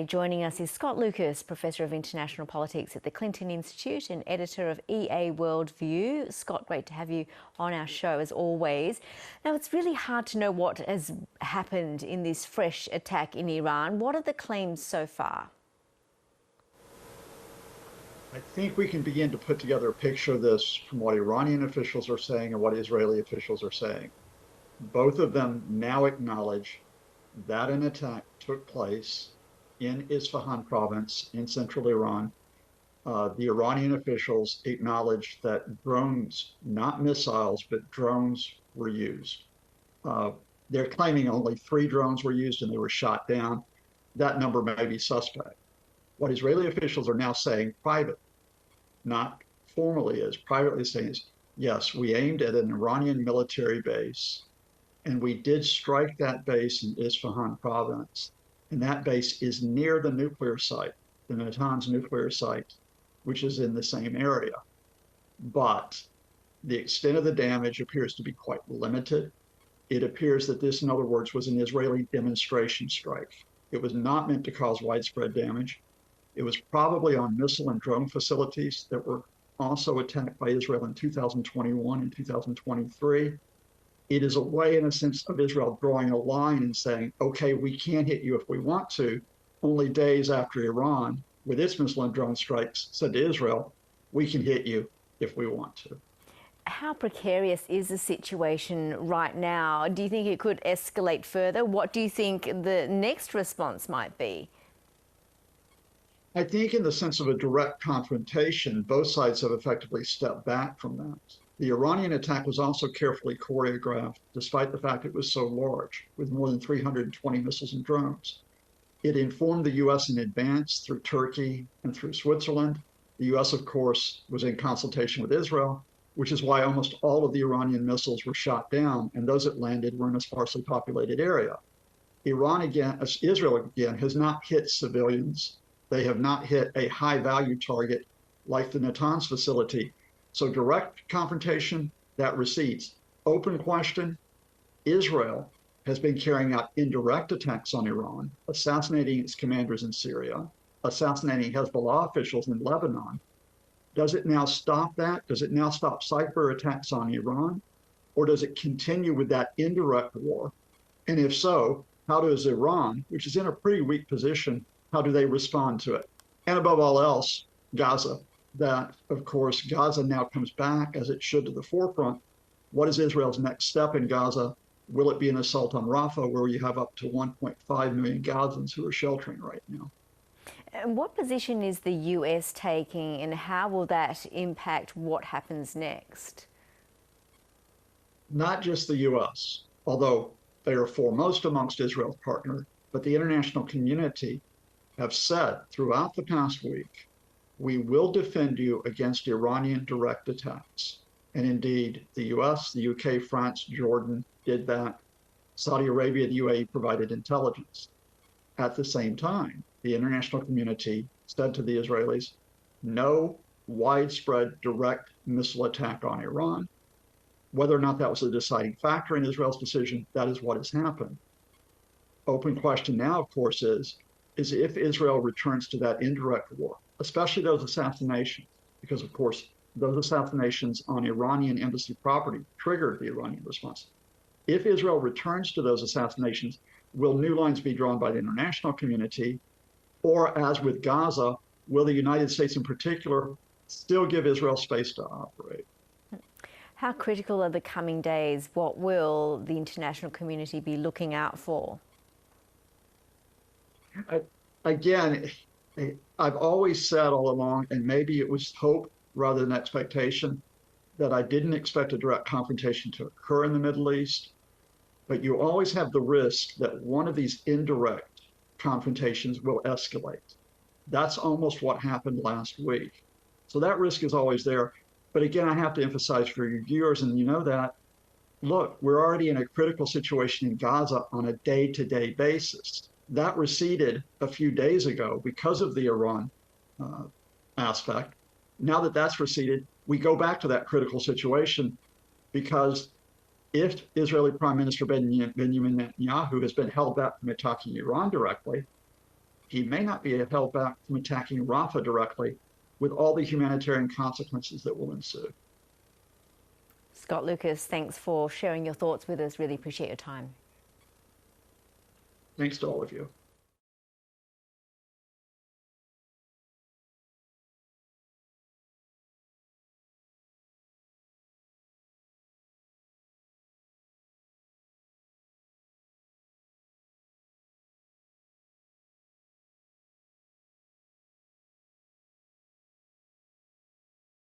Joining us is Scott Lucas, Professor of International Politics at the Clinton Institute and editor of EA WorldView. Scott, great to have you on our show as always. Now, it's really hard to know what has happened in this fresh attack in Iran. What are the claims so far? I think we can begin to put together a picture of this from what Iranian officials are saying and what Israeli officials are saying. Both of them now acknowledge that an attack took place in Isfahan province in central Iran. The Iranian officials acknowledged that drones, not missiles, but drones were used. They're claiming only 3 drones were used and they were shot down. That number may be suspect. What Israeli officials are now saying private, not formally is, privately saying is, yes, we aimed at an Iranian military base and we did strike that base in Isfahan province. And that base is near the nuclear site, the Natanz nuclear site, which is in the same area. But the extent of the damage appears to be quite limited. It appears that this, in other words, was an Israeli demonstration strike. It was not meant to cause widespread damage. It was probably on missile and drone facilities that were also attacked by Israel in 2021 and 2023. It is a way, in a sense, of Israel drawing a line and saying, okay, we can hit you if we want to, only days after Iran, with its missile and drone strikes, said to Israel, we can hit you if we want to. How precarious is the situation right now? Do you think it could escalate further? What do you think the next response might be? I think in the sense of a direct confrontation, both sides have effectively stepped back from that. The Iranian attack was also carefully choreographed, despite the fact it was so large, with more than 320 missiles and drones. It informed the U.S. in advance through Turkey and through Switzerland. The U.S., of course, was in consultation with Israel, which is why almost all of the Iranian missiles were shot down, and those that landed were in a sparsely populated area. Israel again, has not hit civilians. They have not hit a high-value target like the Natanz facility. So direct confrontation, that recedes. Open question, Israel has been carrying out indirect attacks on Iran, assassinating its commanders in Syria, assassinating Hezbollah officials in Lebanon. Does it now stop that? Does it now stop cyber attacks on Iran? Or does it continue with that indirect war? And if so, how does Iran, which is in a pretty weak position, how do they respond to it? And above all else, Gaza. That, of course, Gaza now comes back, as it should, to the forefront. What is Israel's next step in Gaza? Will it be an assault on Rafah, where you have up to 1.5 million Gazans who are sheltering right now? And what position is the US taking, and how will that impact what happens next? Not just the US, although they are foremost amongst Israel's partners, but the international community have said throughout the past week, we will defend you against Iranian direct attacks. And indeed, the US, the UK, France, Jordan did that. Saudi Arabia, the UAE provided intelligence. At the same time, the international community said to the Israelis, no widespread direct missile attack on Iran. Whether or not that was a deciding factor in Israel's decision, that is what has happened. Open question now, of course, is if Israel returns to that indirect war, especially those assassinations, because of course, those assassinations on Iranian embassy property triggered the Iranian response. If Israel returns to those assassinations, will new lines be drawn by the international community? Or as with Gaza, will the United States in particular still give Israel space to operate? How critical are the coming days? What will the international community be looking out for? Again, I've always said all along, and maybe it was hope rather than expectation, that I didn't expect a direct confrontation to occur in the Middle East. But you always have the risk that one of these indirect confrontations will escalate. That's almost what happened last week. So that risk is always there. But again, I have to emphasize for your viewers, and you know that, look, we're already in a critical situation in Gaza on a day-to-day basis. That receded a few days ago because of the Iran aspect. Now that that's receded, we go back to that critical situation because if Israeli Prime Minister Benjamin Netanyahu has been held back from attacking Iran directly, he may not be held back from attacking Rafah directly, with all the humanitarian consequences that will ensue. Scott Lucas, thanks for sharing your thoughts with us. Really appreciate your time. Thanks to all of you.